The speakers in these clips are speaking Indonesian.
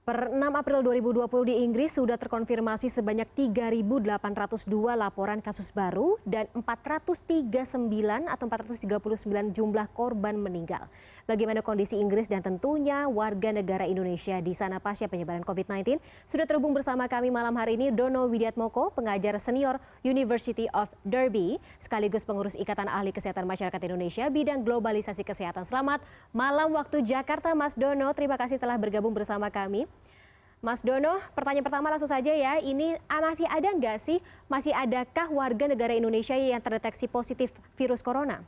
Per 6 April 2020 di Inggris sudah terkonfirmasi sebanyak 3.802 laporan kasus baru dan 439 jumlah korban meninggal. Bagaimana kondisi Inggris dan tentunya warga negara Indonesia di sana pasca penyebaran COVID-19? Sudah terhubung bersama kami malam hari ini Dono Widiatmoko, pengajar senior University of Derby, sekaligus pengurus Ikatan Ahli Kesehatan Masyarakat Indonesia bidang globalisasi kesehatan. Selamat malam waktu Jakarta, Mas Dono. Terima kasih telah bergabung bersama kami. Mas Dono, pertanyaan pertama langsung saja ya, ini masih ada nggak sih, masih adakah warga negara Indonesia yang terdeteksi positif virus corona?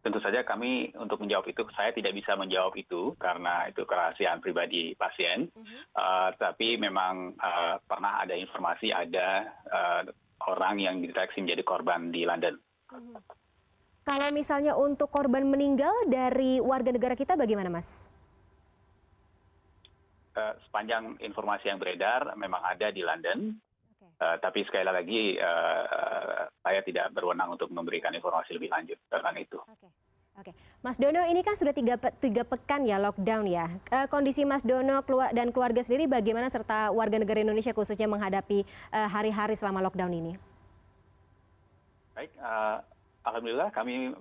Tentu saja kami untuk menjawab itu, saya tidak bisa menjawab itu karena itu kerahasiaan pribadi pasien. Tapi memang pernah ada informasi ada orang yang dideteksi menjadi korban di London. Kalau misalnya untuk korban meninggal dari warga negara kita bagaimana, Mas? Sepanjang informasi yang beredar memang ada di London, tapi sekali lagi saya tidak berwenang untuk memberikan informasi lebih lanjut tentang itu. Oke. Mas Dono, ini kan sudah tiga pekan ya lockdown ya. Kondisi Mas Dono dan keluarga sendiri bagaimana serta warga negara Indonesia khususnya menghadapi hari-hari selama lockdown ini? Baik, alhamdulillah kami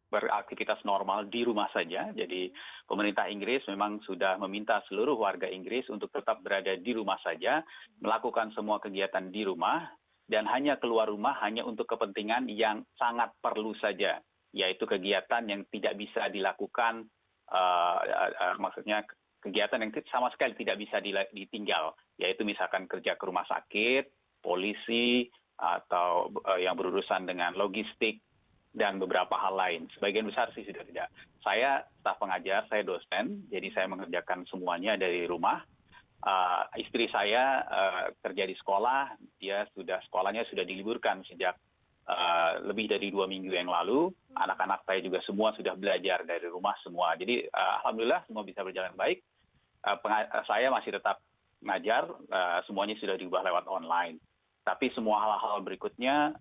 beraktivitas normal di rumah saja. Jadi pemerintah Inggris memang sudah meminta seluruh warga Inggris untuk tetap berada di rumah saja, melakukan semua kegiatan di rumah, dan hanya keluar rumah hanya untuk kepentingan yang sangat perlu saja, yaitu kegiatan yang tidak bisa dilakukan, maksudnya kegiatan yang sama sekali tidak bisa ditinggal, yaitu misalkan kerja ke rumah sakit, polisi, atau yang berurusan dengan logistik, dan beberapa hal lain. Sebagian besar sih sudah tidak. Saya staf pengajar, saya dosen, jadi saya mengerjakan semuanya dari rumah. Istri saya kerja di sekolah, sekolahnya sudah diliburkan sejak lebih dari 2 minggu yang lalu. Anak-anak saya juga semua sudah belajar dari rumah semua. Jadi alhamdulillah semua bisa berjalan baik. Saya masih tetap mengajar, semuanya sudah diubah lewat online. Tapi semua hal-hal berikutnya,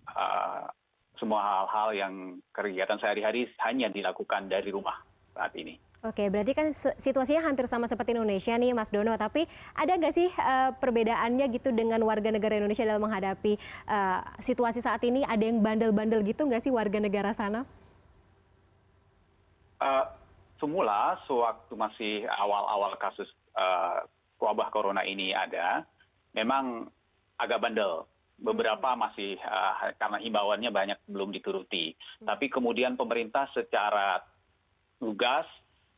semua hal-hal yang kegiatan sehari-hari hanya dilakukan dari rumah saat ini. Oke, berarti kan situasinya hampir sama seperti Indonesia nih Mas Dono, tapi ada nggak sih perbedaannya gitu dengan warga negara Indonesia dalam menghadapi situasi saat ini? Ada yang bandel-bandel gitu nggak sih warga negara sana? Semula, sewaktu masih awal-awal kasus wabah corona ini ada, memang agak bandel. Beberapa masih karena himbauannya banyak belum dituruti. Tapi kemudian pemerintah secara lugas,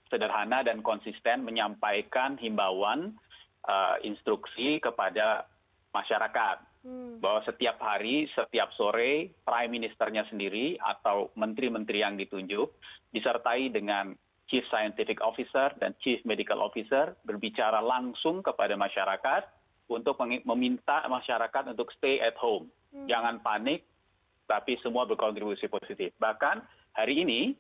sederhana dan konsisten menyampaikan himbauan, instruksi kepada masyarakat. Bahwa setiap hari, setiap sore, Prime Ministernya sendiri atau menteri-menteri yang ditunjuk disertai dengan Chief Scientific Officer dan Chief Medical Officer berbicara langsung kepada masyarakat untuk meminta masyarakat untuk stay at home. Jangan panik, tapi semua berkontribusi positif. Bahkan hari ini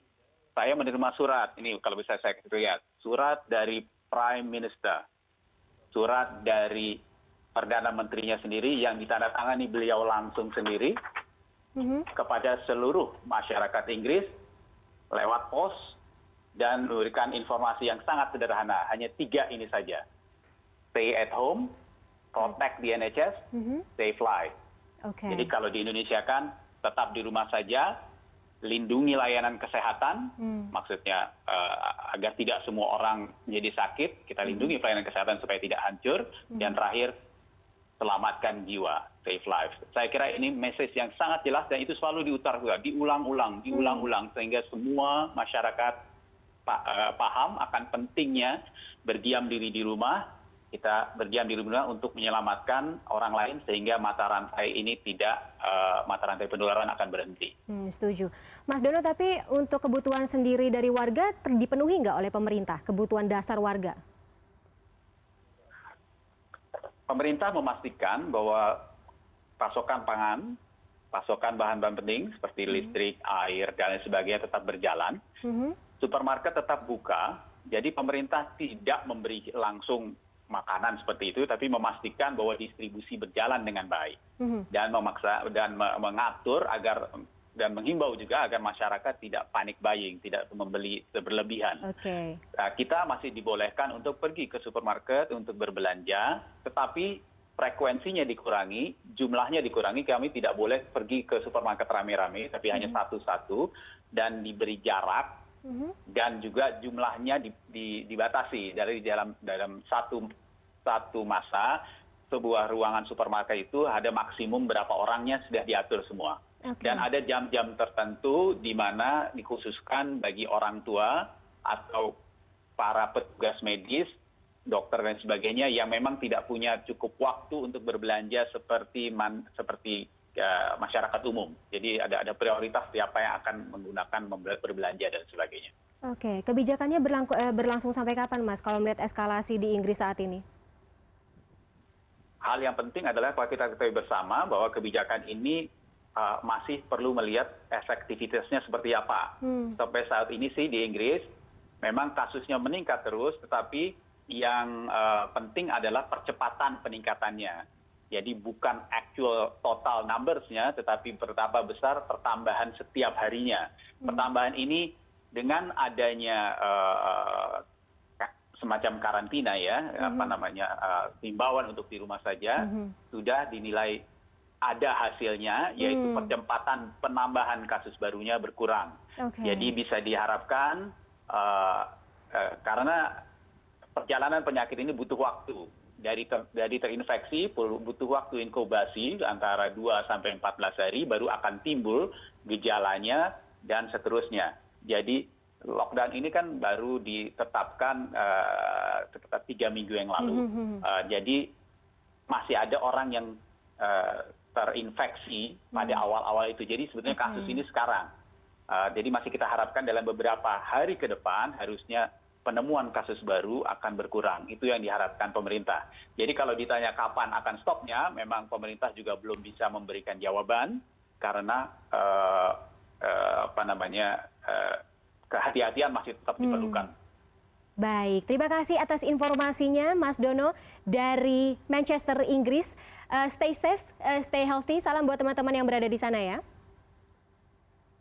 saya menerima surat, ini kalau bisa saya lihat, surat dari Prime Minister, surat dari Perdana Menterinya sendiri yang ditandatangani beliau langsung sendiri kepada seluruh masyarakat Inggris lewat pos dan memberikan informasi yang sangat sederhana. Hanya 3 ini saja. Stay at home, protect the NHS, save life. Jadi kalau di Indonesia kan tetap di rumah saja, lindungi layanan kesehatan, maksudnya agar tidak semua orang menjadi sakit, kita lindungi pelayanan kesehatan supaya tidak hancur, dan terakhir selamatkan jiwa, save life. Saya kira ini message yang sangat jelas dan itu selalu diulang-ulang, sehingga semua masyarakat paham akan pentingnya berdiam diri di rumah. Kita berdiam diri untuk menyelamatkan orang lain sehingga mata rantai ini mata rantai penularan akan berhenti. Setuju. Mas Dono, tapi untuk kebutuhan sendiri dari warga dipenuhi nggak oleh pemerintah, kebutuhan dasar warga? Pemerintah memastikan bahwa pasokan pangan, pasokan bahan-bahan penting seperti listrik, air, dan lain sebagainya tetap berjalan. Supermarket tetap buka, jadi pemerintah tidak memberi langsung makanan seperti itu, tapi memastikan bahwa distribusi berjalan dengan baik dan mengatur agar dan menghimbau juga agar masyarakat tidak panik buying, tidak membeli berlebihan. Oke. Kita masih dibolehkan untuk pergi ke supermarket untuk berbelanja, tetapi frekuensinya dikurangi, jumlahnya dikurangi. Kami tidak boleh pergi ke supermarket rame-rame, tapi hanya satu-satu dan diberi jarak, dan juga jumlahnya dibatasi dari dalam satu masa. Sebuah ruangan supermarket itu ada maksimum berapa orangnya sudah diatur semua. Dan ada jam-jam tertentu di mana dikhususkan bagi orang tua atau para petugas medis, dokter dan sebagainya yang memang tidak punya cukup waktu untuk berbelanja seperti masyarakat umum. Jadi ada prioritas siapa yang akan menggunakan berbelanja dan sebagainya. Oke, kebijakannya berlangsung sampai kapan, Mas, kalau melihat eskalasi di Inggris saat ini? Hal yang penting adalah kalau kita ketahui bersama bahwa kebijakan ini masih perlu melihat efektivitasnya seperti apa. Sampai saat ini sih di Inggris memang kasusnya meningkat terus, tetapi yang penting adalah percepatan peningkatannya. Jadi bukan actual total numbers-nya, tetapi bertambah besar pertambahan setiap harinya. Pertambahan ini dengan adanya semacam karantina ya, himbauan untuk di rumah saja, sudah dinilai ada hasilnya, yaitu percepatan penambahan kasus barunya berkurang. Jadi bisa diharapkan karena perjalanan penyakit ini butuh waktu. Dari terinfeksi butuh waktu inkubasi antara 2 sampai 14 hari baru akan timbul gejalanya dan seterusnya. Jadi lockdown ini kan baru ditetapkan sekitar 3 minggu yang lalu. Jadi masih ada orang yang terinfeksi pada awal-awal itu. Jadi sebetulnya kasus ini sekarang. Jadi masih kita harapkan dalam beberapa hari ke depan harusnya penemuan kasus baru akan berkurang. Itu yang diharapkan pemerintah. Jadi kalau ditanya kapan akan stopnya, memang pemerintah juga belum bisa memberikan jawaban karena kehati-hatian masih tetap diperlukan. Baik, terima kasih atas informasinya Mas Dono dari Manchester, Inggris. Stay safe, stay healthy. Salam buat teman-teman yang berada di sana ya.